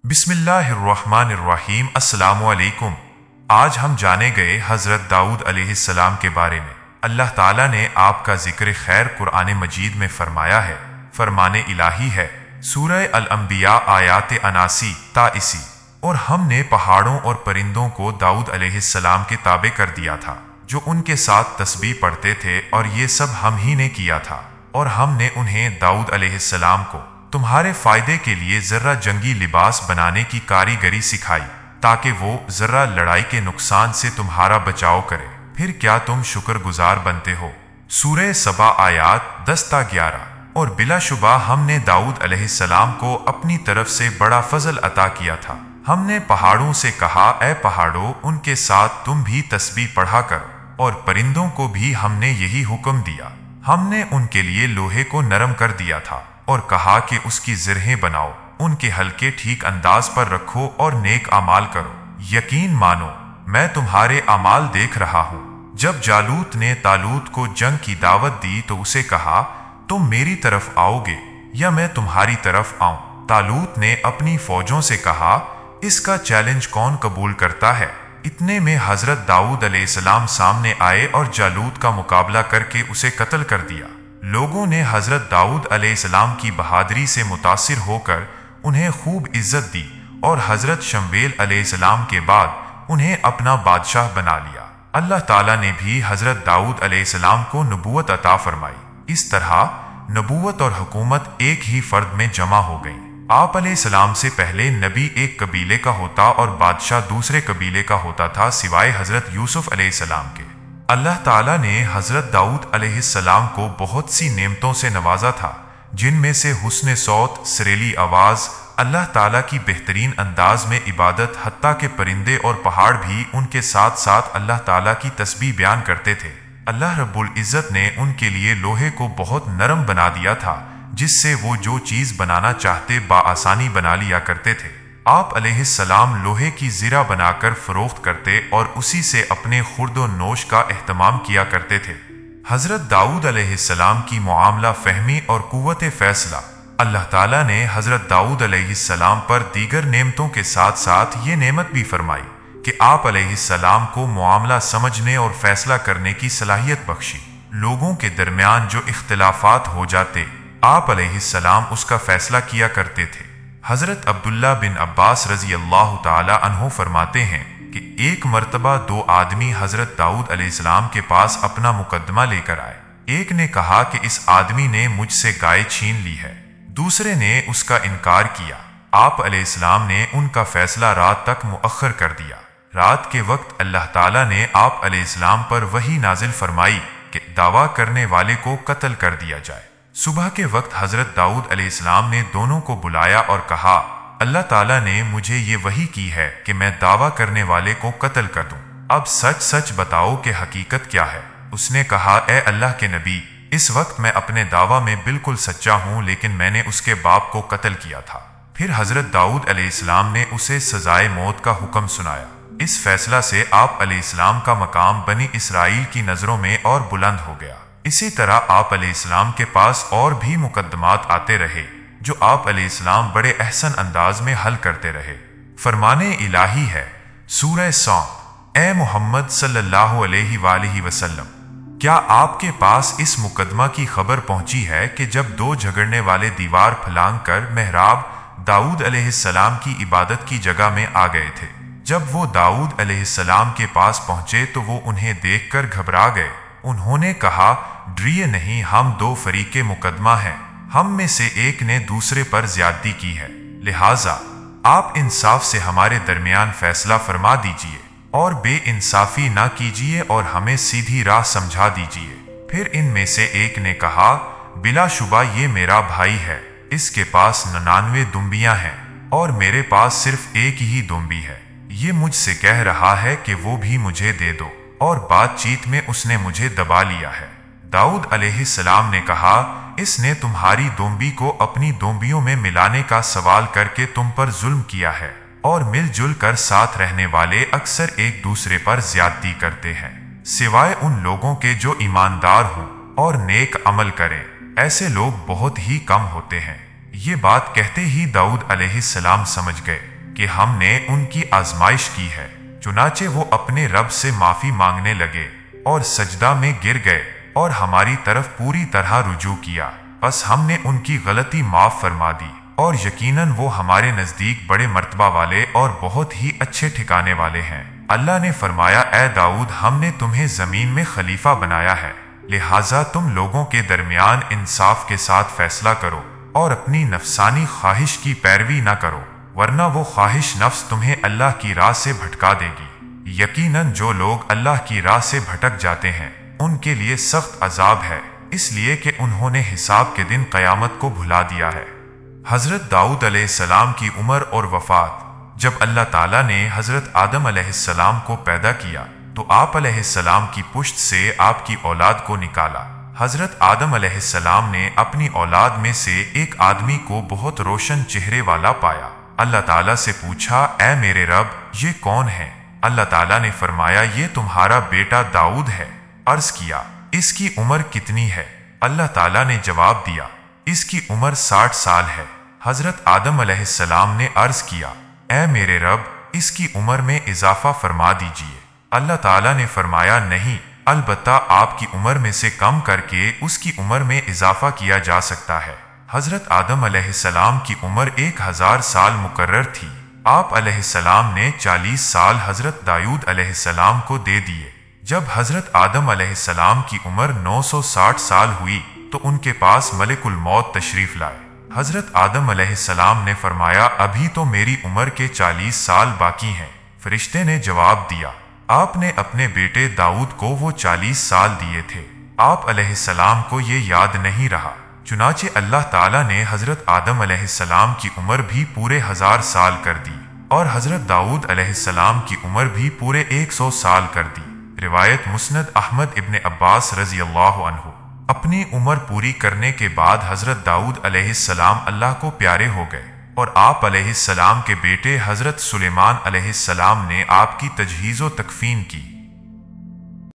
बिस्मिल्लाहिर्रहमानिर्रहीम। अस्सलामु अलैकुम। आज हम जाने गए हज़रत दाऊद अलैहिस्सलाम के बारे में। अल्लाह ताला ने आपका जिक्र खैर कुरान मजीद में फरमाया है। फरमाने इलाही है, सूरह अल-अंबिया आयात 79 ता इसी। और हमने पहाड़ों और परिंदों को दाऊद अलैहिस्सलाम के ताबे कर दिया था, जो उनके साथ तस्बीह पढ़ते थे, और ये सब हम ही ने किया था। और हमने उन्हें दाऊद अलैहिस्सलाम को तुम्हारे फायदे के लिए जर्रा जंगी लिबास बनाने की कारीगरी सिखाई, ताकि वो जर्रा लड़ाई के नुकसान से तुम्हारा बचाव करे। फिर क्या तुम शुक्रगुजार बनते हो? सूरह सबा आयात 10 ता 11। और बिलाशुबा हमने दाऊद अलैहिस्सलाम को अपनी तरफ से बड़ा फजल अता किया था। हमने पहाड़ों से कहा, ए पहाड़ों, उनके साथ तुम भी तस्बीह पढ़ा करो। और परिंदों को भी हमने यही हुक्म दिया। हमने उनके लिए लोहे को नरम कर दिया था और कहा कि उसकी ज़रहें बनाओ, उनके हल्के ठीक अंदाज पर रखो और नेक अमाल करो। यकीन मानो, मैं तुम्हारे अमाल देख रहा हूँ। जब जालूत ने तालूत को जंग की दावत दी तो उसे कहा, तुम मेरी तरफ आओगे या मैं तुम्हारी तरफ आऊं? तालूत ने अपनी फौजों से कहा, इसका चैलेंज कौन कबूल करता है? इतने में हजरत दाऊद अलैहिस्सलाम सामने आए और जालूत का मुकाबला करके उसे कत्ल कर दिया। लोगों ने हजरत दाऊद अलैहिस्सलाम की बहादुरी से मुतासिर होकर उन्हें खूब इज्जत दी और हजरत शमवेल अलैहिस्सलाम के बाद उन्हें अपना बादशाह बना लिया। अल्लाह ताला ने भी हजरत दाऊद अलैहिस्सलाम को नबूवत अता फरमाई। इस तरह नबूवत और हुकूमत एक ही फर्द में जमा हो गई। आप अलैहिस्सलाम से पहले नबी एक कबीले का होता और बादशाह दूसरे कबीले का होता था, सिवाय हजरत यूसुफ अलैहिस्सलाम के। अल्लाह ताला ने हजरत दाऊद अलैहिस्सलाम को बहुत सी नेमतों से नवाजा था, जिनमें से हुस्न सौत, सरेली आवाज, अल्लाह ताला की बेहतरीन अंदाज में इबादत, हत्ता के परिंदे और पहाड़ भी उनके साथ साथ अल्लाह ताला की तस्बीह बयान करते थे। अल्लाह रब्बुल इज़्ज़त ने उनके लिए लोहे को बहुत नरम बना दिया था, जिससे वो जो चीज बनाना चाहते बाआसानी बना लिया करते थे। आप अलैहिस्सलाम लोहे की ज़िरा बनाकर फरोख्त करते और उसी से अपने खुर्दो नोश का एहतमाम किया करते थे। हजरत दाऊद अलैहिस्सलाम की मुआमला फहमी और कुव्वत फैसला। अल्लाह ताला ने हजरत दाऊद अलैहिस्सलाम पर दीगर नेमतों के साथ साथ ये नेमत भी फरमाई कि आप अलैहिस्सलाम को मुआमला समझने और फैसला करने की सलाहियत बख्शी। लोगों के दरमियान जो इख्तिलाफात हो जाते, आप अलैहिस्सलाम उसका फैसला किया करते थे। हजरत अब्दुल्ला बिन अब्बास रजी अल्लाह ताला अन्हो फरमाते हैं कि एक मर्तबा दो आदमी हजरत दाऊद अलैहिस्सलाम के पास अपना मुकदमा लेकर आए। एक ने कहा कि इस आदमी ने मुझसे गाय छीन ली है। दूसरे ने उसका इनकार किया। आप अलैहिस्सलाम ने उनका फैसला रात तक मुअख्खर कर दिया। रात के वक्त अल्लाह ताला ने आप अलैहिस्सलाम पर वही नाजिल फरमाई कि दावा करने वाले को कत्ल कर दिया जाए। सुबह के वक्त हजरत दाऊद अलैहिस्सलाम ने दोनों को बुलाया और कहा, अल्लाह ताला ने मुझे ये वही की है कि मैं दावा करने वाले को कत्ल कर दूं। अब सच सच बताओ कि हकीकत क्या है। उसने कहा, ए अल्लाह के नबी, इस वक्त मैं अपने दावा में बिल्कुल सच्चा हूँ, लेकिन मैंने उसके बाप को कत्ल किया था। फिर हजरत दाऊद अलैहिस्सलाम ने उसे सजाए मौत का हुक्म सुनाया। इस फैसला से आप अलैहिस्सलाम का मकाम बनी इसराइल की नजरों में और बुलंद हो गया। इसी तरह आप अलैहिस्सलाम के पास और भी मुकद्दमात आते रहे, जो आप अलैहिस्सलाम बड़े अहसन अंदाज में हल करते रहे। फरमाने इलाही है, सूरह सौम। ए मोहम्मद सल्लल्लाहु अलैहि वसल्लम, क्या आपके पास इस मुकदमा की खबर पहुंची है कि जब दो झगड़ने वाले दीवार फलांग कर मेहराब दाऊद अलैहिस्सलाम की इबादत की जगह में आ गए थे। जब वो दाऊद अलैहिस्सलाम के पास पहुंचे तो वो उन्हें देखकर घबरा गए। उन्होंने कहा, डरिए नहीं, हम दो फरीके मुकदमा हैं। हम में से एक ने दूसरे पर ज्यादती की है, लिहाजा आप इंसाफ से हमारे दरमियान फैसला फरमा दीजिए और बेइंसाफी ना कीजिए और हमें सीधी राह समझा दीजिए। फिर इनमें से एक ने कहा, बिलाशुबा ये मेरा भाई है, इसके पास 99 दुम्बियां हैं और मेरे पास सिर्फ एक ही दुम्बी है। ये मुझसे कह रहा है कि वो भी मुझे दे दो, और बातचीत में उसने मुझे दबा लिया है। दाऊद अलैहिस्सलाम ने कहा, इसने तुम्हारी दोंबी को अपनी दोंबियों में मिलाने का सवाल करके तुम पर जुल्म किया है, और मिलजुल कर साथ रहने वाले अक्सर एक दूसरे पर ज्यादती करते हैं, सिवाय उन लोगों के जो ईमानदार हों और नेक अमल करें। ऐसे लोग बहुत ही कम होते हैं। یہ بات کہتے ہی داؤد علیہ السلام سمجھ گئے کہ ہم نے ان کی آزمائش کی ہے، چنانچہ وہ اپنے رب سے معافی مانگنے لگے اور سجدہ میں گر گئے اور ہماری طرف پوری طرح رجوع کیا، بس ہم نے ان کی غلطی معاف فرما دی، اور یقیناً وہ ہمارے نزدیک بڑے مرتبہ والے اور بہت ہی اچھے ٹھکانے والے ہیں۔ اللہ نے فرمایا، اے داؤد، ہم نے تمہیں زمین میں خلیفہ بنایا ہے، لہٰذا تم لوگوں کے درمیان انصاف کے ساتھ فیصلہ کرو اور اپنی نفسانی خواہش کی پیروی نہ کرو، ورنہ وہ خواہش نفس تمہیں اللہ کی راہ سے بھٹکا دے گی۔ یقیناً جو لوگ اللہ کی راہ سے بھٹک جاتے ہیں ان کے لیے سخت عذاب ہے، اس لیے کہ انہوں نے حساب کے دن قیامت کو بھلا دیا ہے۔ حضرت داؤد علیہ السلام کی عمر اور وفات۔ جب اللہ تعالیٰ نے حضرت آدم علیہ السلام کو پیدا کیا تو آپ علیہ السلام کی پشت سے آپ کی اولاد کو نکالا۔ حضرت آدم علیہ السلام نے اپنی اولاد میں سے ایک آدمی کو بہت روشن چہرے والا پایا۔ اللہ تعالیٰ سے پوچھا، اے میرے رب، یہ کون ہے؟ اللہ تعالیٰ نے فرمایا، یہ تمہارا بیٹا داؤد ہے۔ عرض کیا، اس کی عمر کتنی ہے؟ اللہ تعالیٰ نے جواب دیا، اس کی عمر 60 سال ہے۔ حضرت آدم علیہ السلام نے عرض کیا، اے میرے رب، اس کی عمر میں اضافہ فرما دیجئے۔ اللہ تعالیٰ نے فرمایا، نہیں، البتہ آپ کی عمر میں سے کم کر کے اس کی عمر میں اضافہ کیا جا سکتا ہے۔ حضرت آدم علیہ السلام کی عمر 1000 سال مقرر تھی۔ آپ علیہ السلام نے 40 سال حضرت داؤد علیہ السلام کو دے دیے۔ جب حضرت آدم علیہ السلام کی عمر 960 سال ہوئی تو ان کے پاس ملک الموت تشریف لائے۔ حضرت آدم علیہ السلام نے فرمایا، ابھی تو میری عمر کے 40 سال باقی ہیں۔ فرشتے نے جواب دیا، آپ نے اپنے بیٹے داؤد کو وہ 40 سال دیے تھے۔ آپ علیہ السلام کو یہ یاد نہیں رہا، چنانچہ اللہ تعالیٰ نے حضرت آدم علیہ السلام کی عمر بھی پورے 1000 سال کر دی اور حضرت داؤد علیہ السلام کی عمر بھی پورے 100 سال کر دی۔ روایت مسند احمد ابن عباس رضی اللہ عنہ۔ اپنی عمر پوری کرنے کے بعد حضرت داؤد علیہ السلام اللہ کو پیارے ہو گئے اور آپ علیہ السلام کے بیٹے حضرت سلیمان علیہ السلام نے آپ کی تجہیز و تکفین کی۔